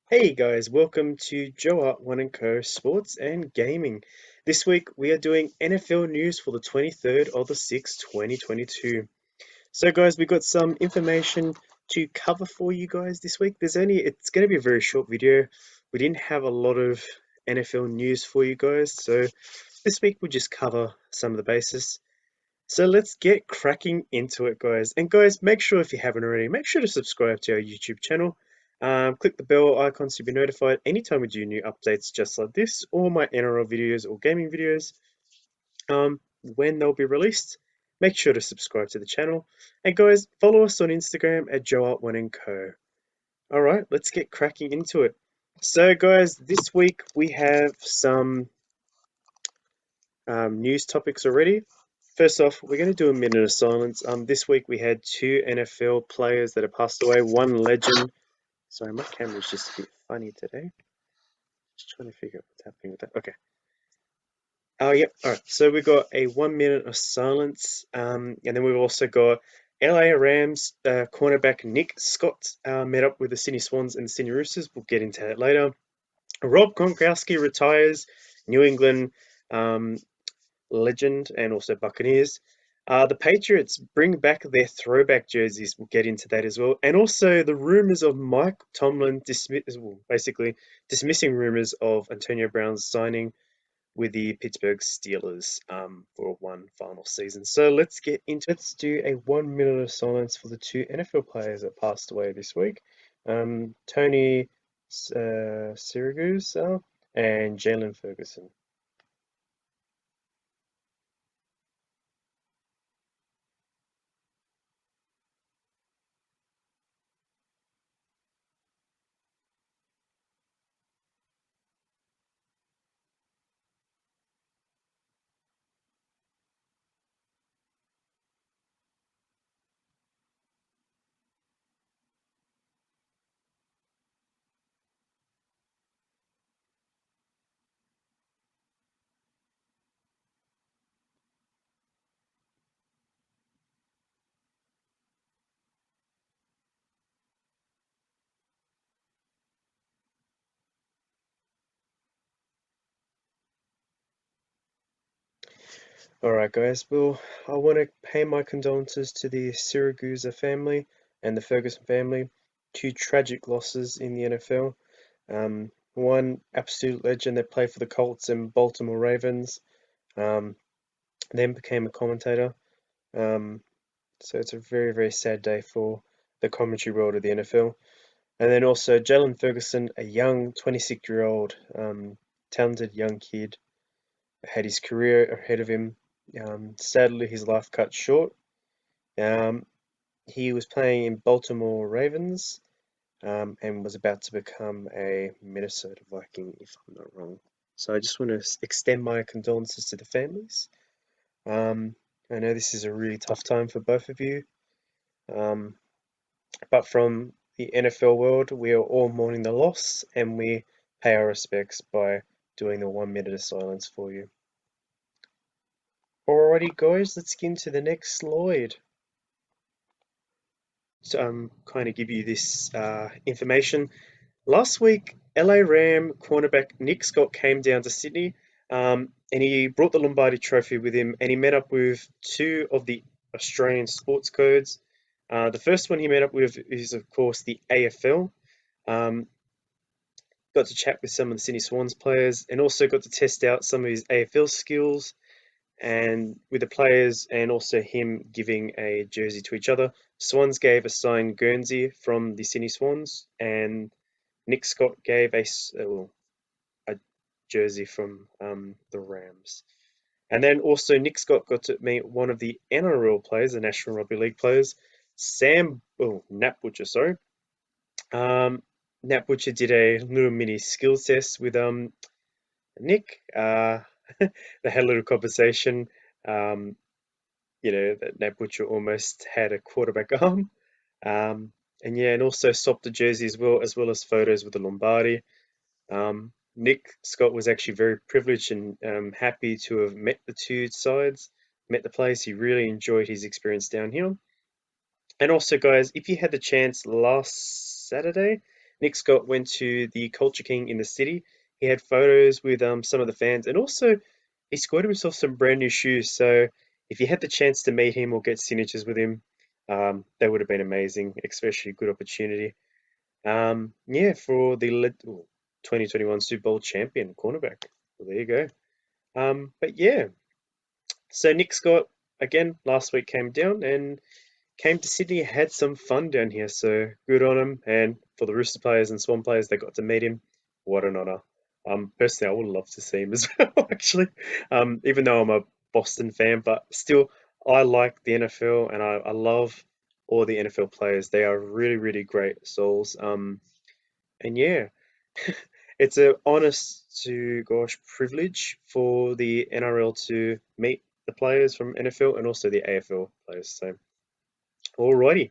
Hey guys, welcome to JoArt1&Co Sports and Gaming. This week we are doing NFL news for the 23rd of the 6th, 2022. So guys, we got some information to cover for you guys this week. It's going to be a very short video. We didn't have a lot of NFL news for you guys, so this week we'll just cover some of the bases. So let's get cracking into it, guys. And guys, make sure if you haven't already, make sure to subscribe to our YouTube channel. Click the bell icons to be notified anytime we do new updates just like this, or my NRL videos or gaming videos when they'll be released. Make sure to subscribe to the channel. And guys, follow us on Instagram at JoArt1&Co. All right, let's get cracking into it. So guys, this week we have some news topics already. First off, we're going to do a minute of silence. This week we had two NFL players that have passed away. One legend. Sorry, my camera's just a bit funny today. Just trying to figure out what's happening with that. Okay. Oh, yep. All right. So we've got a 1 minute of silence. And then we've also got LA Rams cornerback Nick Scott met up with the Sydney Swans and the Sydney Roosters. We'll get into that later. Rob Gronkowski retires. New England legend and also Buccaneers. The Patriots bring back their throwback jerseys. We'll get into that as well. And also the rumors of Mike Tomlin basically dismissing rumors of Antonio Brown's signing with the Pittsburgh Steelers for one final season. So let's get into it. Let's do a 1 minute of silence for the two NFL players that passed away this week. Tony Siragusa and Jalen Ferguson. All right, guys. Well, I want to pay my condolences to the Siragusa family and the Ferguson family. Two tragic losses in the NFL. One absolute legend that played for the Colts and Baltimore Ravens, um, then became a commentator. Um, so it's a very, very sad day for the commentary world of the NFL. And then also Jalen Ferguson, a young 26-year-old, talented young kid, had his career ahead of him. Sadly, his life cut short. Um, he was playing in Baltimore Ravens and was about to become a Minnesota Viking, if I'm not wrong. So I just want to extend my condolences to the families. Um, I know this is a really tough time for both of you, um, but from the NFL world, we are all mourning the loss and we pay our respects by doing the 1 minute of silence for you. Alrighty, guys, let's get into the next slide. So kind of give you this information. Last week, LA Ram cornerback Nick Scott came down to Sydney, and he brought the Lombardi Trophy with him, and he met up with two of the Australian sports codes. The first one he met up with is, of course, the AFL. Um, got to chat with some of the Sydney Swans players, and also got to test out some of his AFL skills and with the players, and also him giving a jersey to each other. Swans gave a signed Guernsey from the Sydney Swans, and Nick Scott gave a jersey from the Rams. And then also Nick Scott got to meet one of the NRL players, the National Rugby League players, Nat Butcher, sorry. Nat Butcher did a little mini skills test with Nick. They had a little conversation. Um, that Nat Butcher almost had a quarterback arm. And yeah, and also swapped the jersey as well as photos with the Lombardi. Nick Scott was actually very privileged and happy to have met the two sides, met the players. He really enjoyed his experience down here. And also, guys, if you had the chance last Saturday, Nick Scott went to the Culture King in the city. He had photos with some of the fans, and also he scored himself some brand new shoes. So if you had the chance to meet him or get signatures with him, that would have been amazing, especially a good opportunity. Yeah, for the 2021 Super Bowl champion cornerback. Well, there you go. But yeah, so Nick Scott again last week came down and came to Sydney, had some fun down here, so good on him. And for the Rooster players and Swan players, they got to meet him. What an honour. Personally, I would love to see him as well, actually. Even though I'm a Boston fan, but still, I like the NFL and I love all the NFL players. They are really, really great souls. And yeah, it's a honest to gosh privilege for the NRL to meet the players from NFL and also the AFL players. So, alrighty.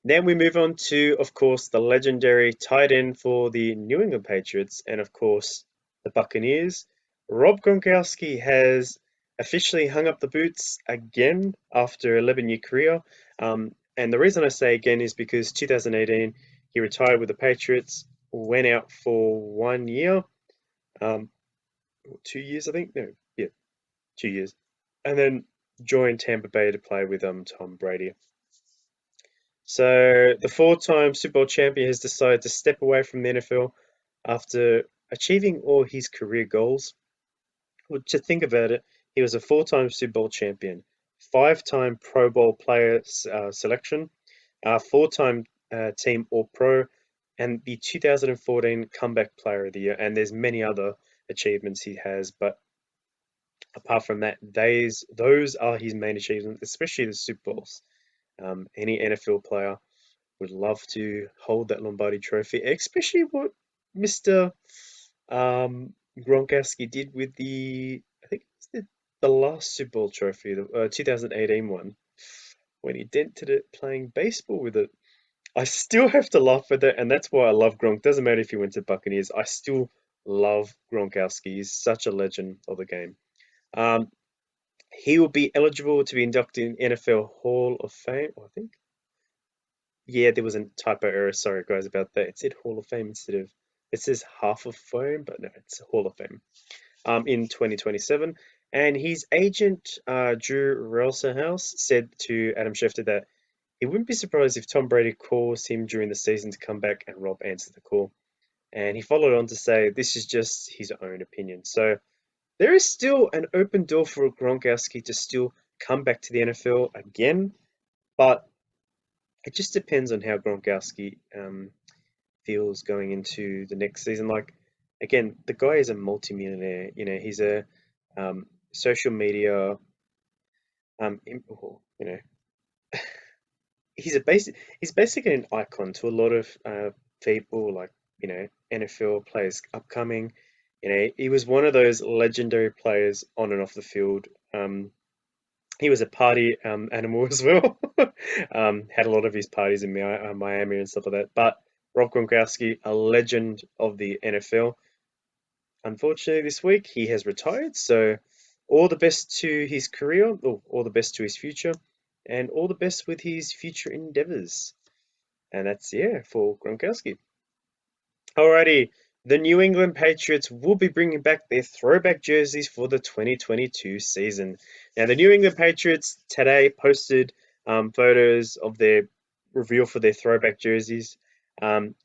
Then we move on to, of course, the legendary tight end for the New England Patriots and, of course, the Buccaneers. Rob Gronkowski has officially hung up the boots again after 11-year career. And the reason I say again is because 2018 he retired with the Patriots, went out for 1 year, 2 years, I think. No, yeah, 2 years, and then joined Tampa Bay to play with Tom Brady. So the four-time Super Bowl champion has decided to step away from the NFL after achieving all his career goals. Well, to think about it, he was a four-time Super Bowl champion, five-time Pro Bowl player selection, four-time team All-Pro, and the 2014 Comeback Player of the Year. And there's many other achievements he has, but apart from that, those are his main achievements, especially the Super Bowls. Any NFL player would love to hold that Lombardi trophy, especially what Mr. Gronkowski did with I think it's the last Super Bowl trophy, the 2018 one, when he dented it playing baseball with it. I still have to laugh at that, and that's why I love Gronk. Doesn't matter if he went to Buccaneers, I still love Gronkowski. He's such a legend of the game. Um, he will be eligible to be inducted in NFL Hall of Fame, I think. Yeah, there was a typo error. Sorry, guys, about that. It said Hall of Fame instead of it says half of Fame, but no, it's Hall of Fame. In 2027, and his agent Drew Relsenhouse said to Adam Schefter that he wouldn't be surprised if Tom Brady calls him during the season to come back and Rob answers the call. And he followed on to say this is just his own opinion. So there is still an open door for Gronkowski to still come back to the NFL again, but it just depends on how Gronkowski feels going into the next season. Like, again, the guy is a multimillionaire. He's a social media, you know, he's basically an icon to a lot of people, like NFL players upcoming. He was one of those legendary players on and off the field. He was a party animal as well. Had a lot of his parties in Miami and stuff like that. But Rob Gronkowski, a legend of the NFL. Unfortunately, this week he has retired. So all the best to his career, or all the best to his future, and all the best with his future endeavors. And that's, yeah, for Gronkowski. Alrighty, the New England Patriots will be bringing back their throwback jerseys for the 2022 season. Now, the New England Patriots today posted photos of their reveal for their throwback jerseys,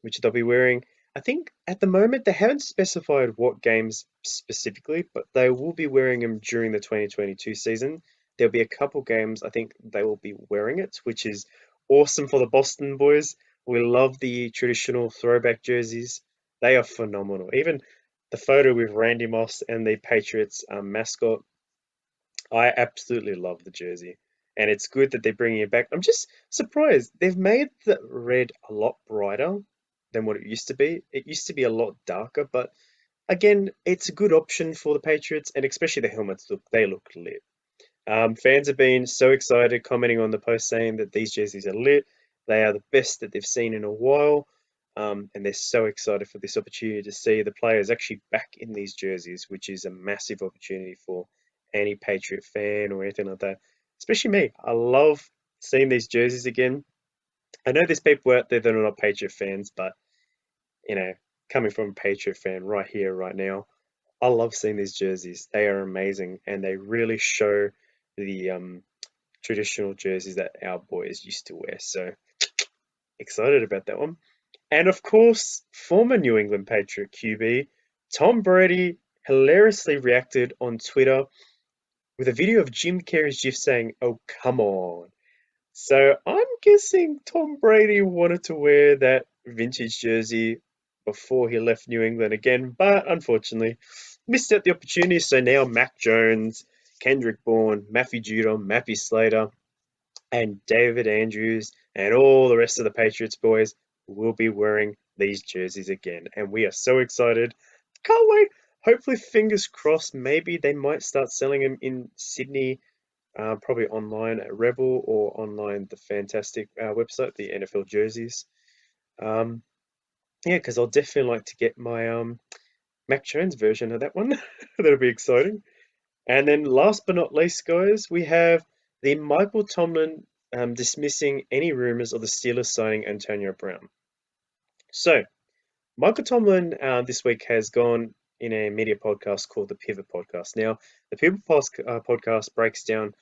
which they'll be wearing. I think at the moment they haven't specified what games specifically, but they will be wearing them during the 2022 season. There'll be a couple games I think they will be wearing it, which is awesome for the Boston boys. We love the traditional throwback jerseys. They are phenomenal. Even the photo with Randy Moss and the Patriots mascot, I absolutely love the jersey. And it's good that they're bringing it back. I'm just surprised. They've made the red a lot brighter than what it used to be. It used to be a lot darker, but again, it's a good option for the Patriots, and especially the helmets look lit. Fans have been so excited, commenting on the post saying that these jerseys are lit. They are the best that they've seen in a while. And they're so excited for this opportunity to see the players actually back in these jerseys, which is a massive opportunity for any Patriot fan or anything like that. Especially me. I love seeing these jerseys again. I know there's people out there that are not Patriot fans, but you know, coming from a Patriot fan right here, right now, I love seeing these jerseys. They are amazing, and they really show the traditional jerseys that our boys used to wear. So excited about that one. And of course, former New England Patriot QB Tom Brady hilariously reacted on Twitter with a video of Jim Carrey's GIF saying, "Oh, come on." So I'm guessing Tom Brady wanted to wear that vintage jersey before he left New England again, but unfortunately missed out the opportunity. So now Mac Jones, Kendrick Bourne, Matthew Judon, Matthew Slater, and David Andrews, and all the rest of the Patriots boys will be wearing these jerseys again. And we are so excited. Can't wait. Hopefully, fingers crossed, maybe they might start selling them in Sydney, probably online at Rebel or online the fantastic website, the NFL jerseys. Um, yeah, because I'll definitely like to get my Mac Jones version of that one. That'll be exciting. And then last but not least, guys, we have the Michael Tomlin dismissing any rumors of the Steelers signing Antonio Brown. So, Michael Tomlin this week has gone in a media podcast called the Pivot Podcast. Now, the Pivot Podcast breaks down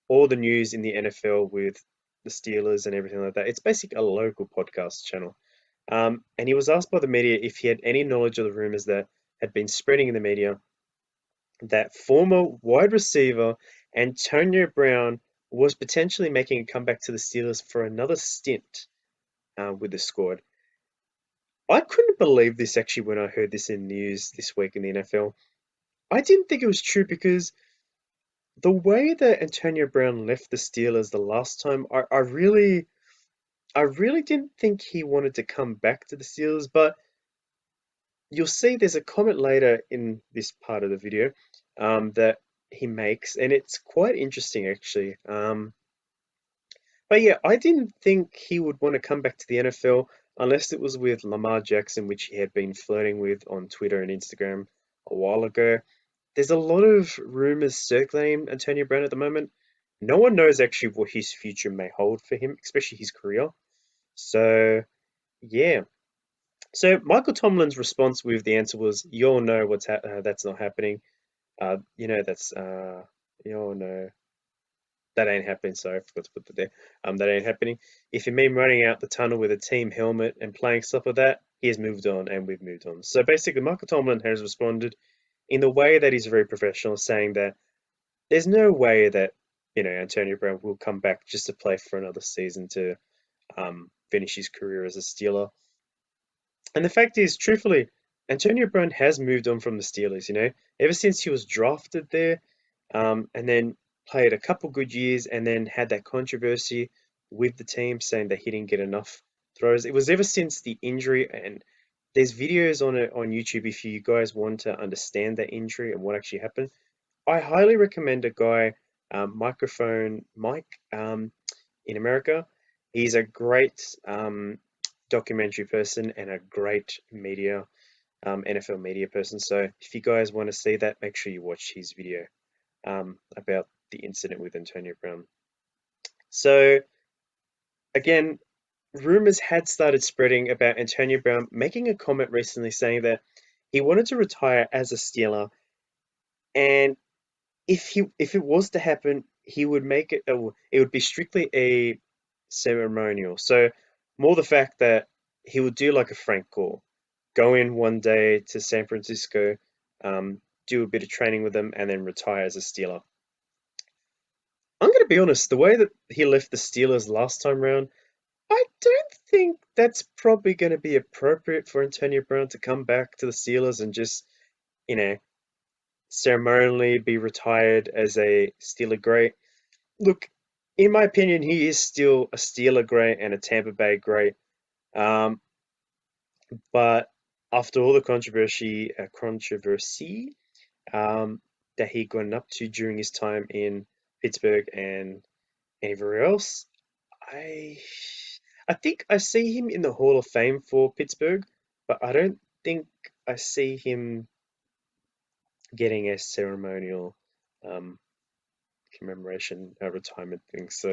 all the news in the NFL with the Steelers and everything like that. It's basically a local podcast channel. And he was asked by the media if he had any knowledge of the rumors that had been spreading in the media that former wide receiver Antonio Brown was potentially making a comeback to the Steelers for another stint with the squad. I couldn't believe this actually when I heard this in news this week in the NFL. I didn't think it was true because the way that Antonio Brown left the Steelers the last time, I really didn't think he wanted to come back to the Steelers, but you'll see there's a comment later in this part of the video that he makes, and it's quite interesting actually. But yeah, I didn't think he would want to come back to the NFL unless it was with Lamar Jackson, which he had been flirting with on Twitter and Instagram a while ago. There's a lot of rumors circulating Antonio Brown at the moment. No one knows actually what his future may hold for him, especially his career. So yeah. So Michael Tomlin's response with the answer was, "You all know that's not happening. That's you all know that ain't happening." Sorry, I forgot to put that there. That ain't happening. If you mean running out the tunnel with a team helmet and playing stuff like that, he has moved on and we've moved on. So basically, Michael Tomlin has responded in the way that he's very professional, saying that there's no way that Antonio Brown will come back just to play for another season to finish his career as a Steeler. And the fact is, truthfully, Antonio Brown has moved on from the Steelers, ever since he was drafted there, and then played a couple good years and then had that controversy with the team saying that he didn't get enough throws. It was ever since the injury, and there's videos on it on YouTube if you guys want to understand that injury and what actually happened. I highly recommend a guy, Microphone Mike, in America. He's a great documentary person and a great media, NFL media person. So if you guys want to see that, make sure you watch his video about the incident with Antonio Brown. So again, rumors had started spreading about Antonio Brown making a comment recently saying that he wanted to retire as a Steeler, and if it was to happen, he would make it. It would be strictly a ceremonial. So more the fact that he would do like a Frank Gore, go in one day to San Francisco, do a bit of training with them, and then retire as a Steeler. I'm going to be honest, the way that he left the Steelers last time round, I don't think that's probably going to be appropriate for Antonio Brown to come back to the Steelers and just, you know, ceremonially be retired as a Steeler great. Look, in my opinion, he is still a Steeler great and a Tampa Bay great. Um, but after all the controversy um, that he got up to during his time in Pittsburgh and everywhere else, I I think I see him in the Hall of Fame for Pittsburgh, but I don't think I see him getting a ceremonial um, commemoration retirement thing. So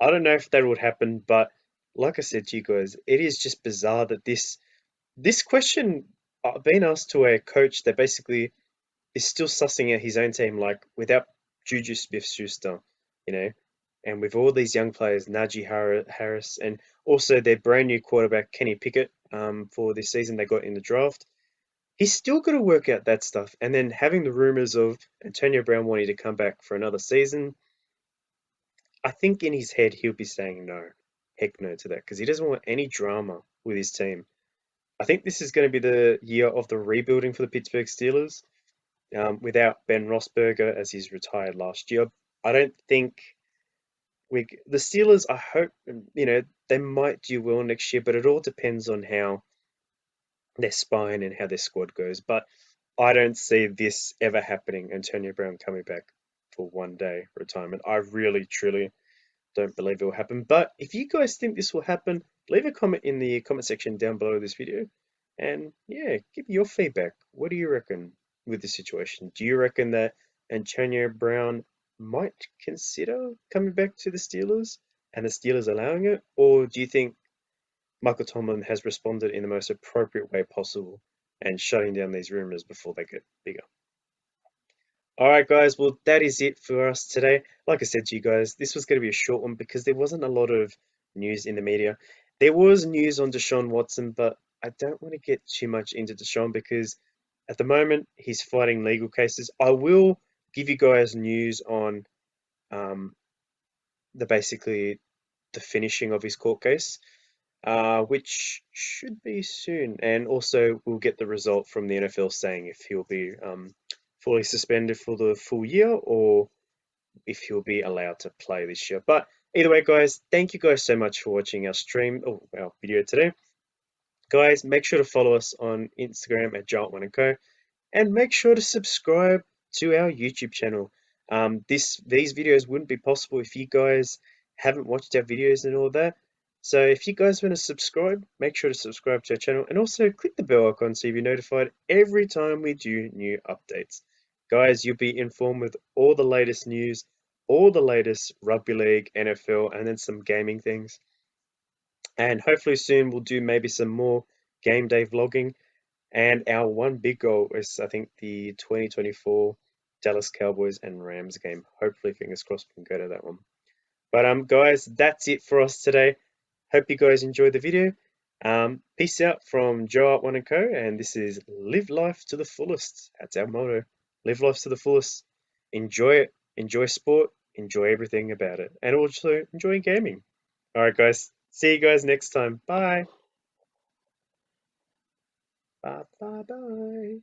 I don't know if that would happen, but like I said to you guys, it is just bizarre that this question being asked to a coach that basically is still sussing out his own team, like without Juju Smith-Schuster, you know, and with all these young players, Najee Harris, and also their brand new quarterback Kenny Pickett, for this season they got in the draft. He's still got to work out that stuff, and then having the rumors of Antonio Brown wanting to come back for another season. I think in his head he'll be saying no, heck no to that, because he doesn't want any drama with his team. I think this is going to be the year of the rebuilding for the Pittsburgh Steelers. Without Ben Roethlisberger as he's retired last year, I don't think the Steelers. I hope they might do well next year, but it all depends on how their spine and how their squad goes. But I don't see this ever happening. Antonio Brown coming back for 1 day retirement. I really, truly don't believe it will happen. But if you guys think this will happen, leave a comment in the comment section down below this video. And yeah, give me your feedback. What do you reckon with the situation? Do you reckon that Antonio Brown might consider coming back to the Steelers and the Steelers allowing it? Or do you think Michael Tomlin has responded in the most appropriate way possible and shutting down these rumors before they get bigger? All right, guys. Well, that is it for us today. Like I said to you guys, this was going to be a short one because there wasn't a lot of news in the media. There was news on Deshaun Watson, but I don't want to get too much into Deshaun because at the moment he's fighting legal cases. I will give you guys news on um, basically the finishing of his court case, which should be soon. And also, we'll get the result from the NFL saying if he'll be fully suspended for the full year or if he'll be allowed to play this year. But either way, guys, thank you guys so much for watching our stream or our video today. Guys, make sure to follow us on Instagram at JoArt1&Co and make sure to subscribe to our YouTube channel. These videos wouldn't be possible if you guys haven't watched our videos and all that. So if you guys want to subscribe, make sure to subscribe to our channel and also click the bell icon so you'll be notified every time we do new updates. Guys, you'll be informed with all the latest news, all the latest rugby league, NFL, and then some gaming things. And hopefully soon we'll do maybe some more game day vlogging. And our one big goal is, I think, the 2024 Dallas Cowboys and Rams game. Hopefully, fingers crossed, we can go to that one. But guys, that's it for us today. Hope you guys enjoyed the video. Peace out from JoArt1&Co. And this is live life to the fullest. That's our motto. Live life to the fullest. Enjoy it. Enjoy sport. Enjoy everything about it. And also enjoy gaming. All right, guys. See you guys next time. Bye. Bye. Bye. Bye.